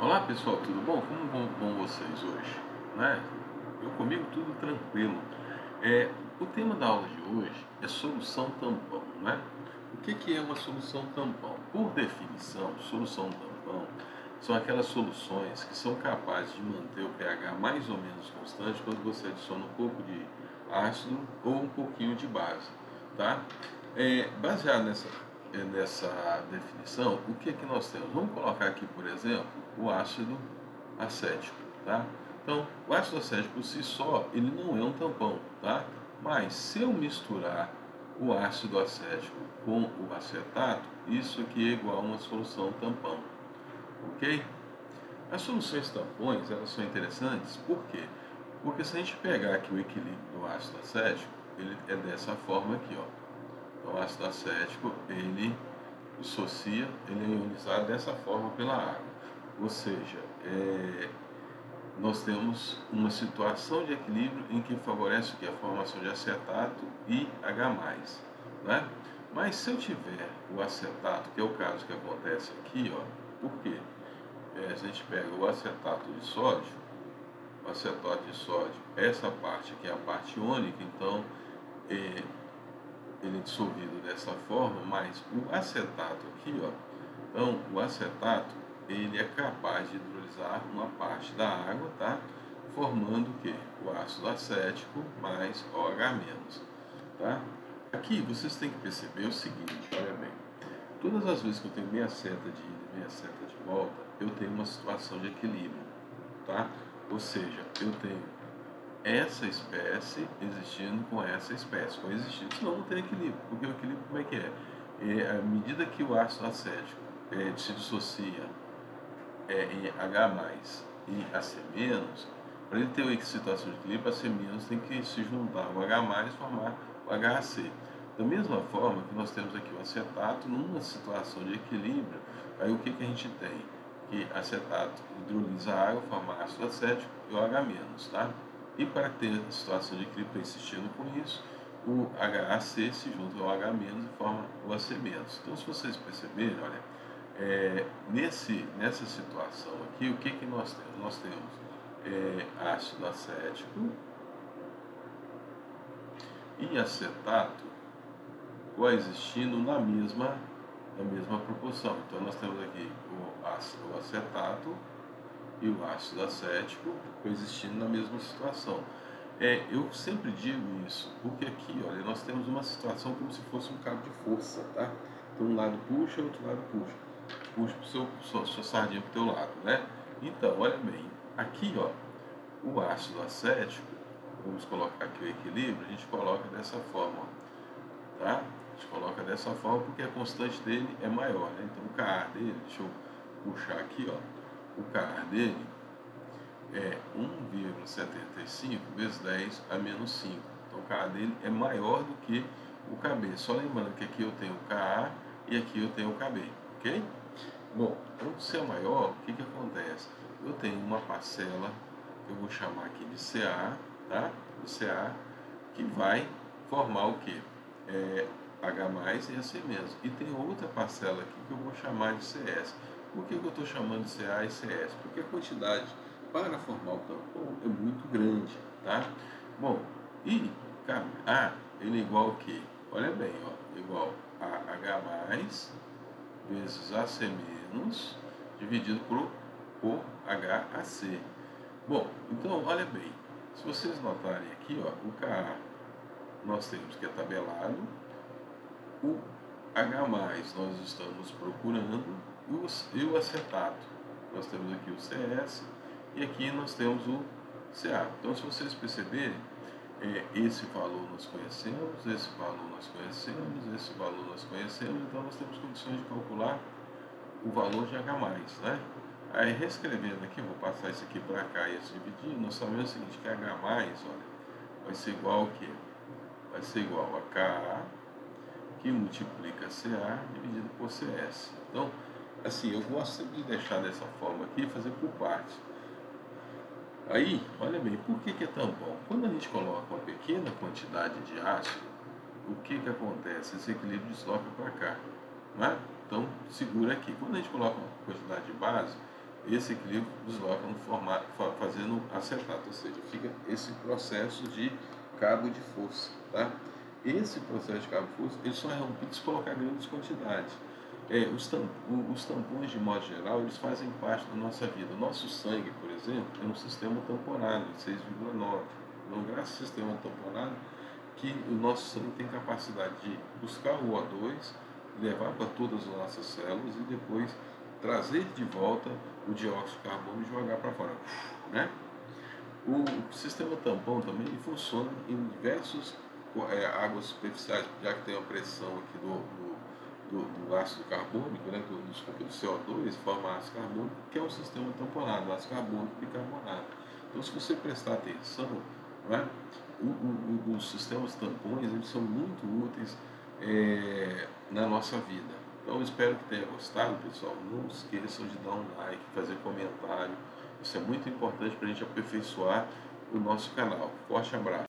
Olá pessoal, tudo bom? Como vão vocês hoje? Né? Eu comigo tudo tranquilo. O tema da aula de hoje é solução tampão, né? O que é uma solução tampão? Por definição, solução tampão são aquelas soluções que são capazes de manter o pH mais ou menos constante quando você adiciona um pouco de ácido ou um pouquinho de base, tá? Baseado nessa definição, o que nós temos? Vamos colocar aqui, por exemplo, o ácido acético, tá? Então, o ácido acético por si só, ele não é um tampão, tá? Mas se eu misturar o ácido acético com o acetato, isso aqui é igual a uma solução tampão, ok? As soluções tampões, elas são interessantes, por quê? Porque se a gente pegar aqui o equilíbrio do ácido acético, ele é dessa forma aqui, ó. Então, o ácido acético, ele dissocia, ele é ionizado dessa forma pela água. Ou seja, nós temos uma situação de equilíbrio em que favorece o que? A formação de acetato e H+, né? Mas se eu tiver o acetato, que é o caso que acontece aqui, ó, por quê? Se a gente pega o acetato de sódio, essa parte aqui é a parte iônica, então ele é dissolvido dessa forma, mas o acetato aqui, ó, então o acetato ele é capaz de hidrolisar uma parte da água, tá? Formando o que? O ácido acético mais OH-, tá? Aqui vocês têm que perceber o seguinte, olha bem, todas as vezes que eu tenho meia seta de ida e meia seta de volta, eu tenho uma situação de equilíbrio, tá? Ou seja, eu tenho essa espécie existindo com essa espécie, coexistindo, senão não tem equilíbrio, porque o equilíbrio como é que é? À medida que o ácido acético se dissocia em H+ e AC-, para ele ter uma situação de equilíbrio, AC- tem que se juntar o H+ e formar o HAC. Da mesma forma que nós temos aqui o acetato, numa situação de equilíbrio, aí o que a gente tem? Que acetato hidrolisa a água, forma ácido acético e o H-, tá? E para ter a situação de equilíbrio insistindo com isso, o HAC se junta ao H- e forma o AC-. Então, se vocês perceberem, olha, nessa situação aqui, o que nós temos? Nós temos ácido acético e acetato coexistindo na mesma proporção. Então, nós temos aqui o acetato e o ácido acético coexistindo na mesma situação. Eu sempre digo isso, porque aqui, olha, nós temos uma situação como se fosse um cabo de força, tá? Então, um lado puxa, outro lado puxa. Puxa para sua sardinha para o teu lado, né? Então, olha bem, aqui, ó, o ácido acético, vamos colocar aqui o equilíbrio, a gente coloca dessa forma, ó, tá? A gente coloca dessa forma porque a constante dele é maior, né? Então, o Kr dele, deixa eu puxar aqui, ó, o Kr dele é 1,75 vezes 10 a menos 5. Então, o Ka dele é maior do que o Kb. Só lembrando que aqui eu tenho o Ka e aqui eu tenho o Kb, ok? Bom, para ser maior, o que acontece? Eu tenho uma parcela que eu vou chamar aqui de Ca, tá? De Ca, que vai formar o que? H+ e AC-. E tem outra parcela aqui que eu vou chamar de Cs. Por que eu estou chamando de Ca e Cs? Porque a quantidade para formar o tampão é muito grande, tá? Bom, e A, ele é igual ao quê? Olha bem, ó, igual a H+ vezes AC- dividido por HAC. Bom, então olha bem, se vocês notarem aqui, ó, o Ka nós temos que é tabelado, o H+ nós estamos procurando e o acetato. Nós temos aqui o CS e aqui nós temos o Ca. Então, se vocês perceberem, esse valor nós conhecemos, esse valor nós conhecemos, esse valor nós conhecemos, então nós temos condições de calcular o valor de H+, né? Aí, reescrevendo aqui, vou passar isso aqui para cá e esse dividir, nós sabemos o seguinte, que H+, olha, vai ser igual ao quê? Vai ser igual a Ka, que multiplica Ca dividido por Cs. Então, assim, eu gosto sempre de deixar dessa forma aqui e fazer por partes. Aí, olha bem, por que é tão bom? Quando a gente coloca uma pequena quantidade de ácido, o que acontece? Esse equilíbrio desloca para cá, né? Então, segura aqui. Quando a gente coloca uma quantidade de base, esse equilíbrio desloca no formato, fazendo acetato, ou seja, fica esse processo de cabo de força, tá? Esse processo de cabo de força, ele só é rompido se colocar grandes quantidades. Os tampões, de modo geral, eles fazem parte da nossa vida. O nosso sangue, por exemplo, é um sistema tamponado, de 6,9. Então, graças ao sistema tamponado, que o nosso sangue tem capacidade de buscar o O2, levar para todas as nossas células e depois trazer de volta o dióxido de carbono e jogar para fora, né? O sistema tampão também ele funciona em diversos águas superficiais, já que tem a pressão aqui do ácido carbônico, né, do CO2, forma ácido carbônico, que é um sistema tamponado, ácido carbônico bicarbonato. Então, se você prestar atenção, né, os sistemas tampões eles são muito úteis na nossa vida. Então, eu espero que tenha gostado, pessoal. Não esqueçam de dar um like, fazer comentário. Isso é muito importante para a gente aperfeiçoar o nosso canal. Forte abraço.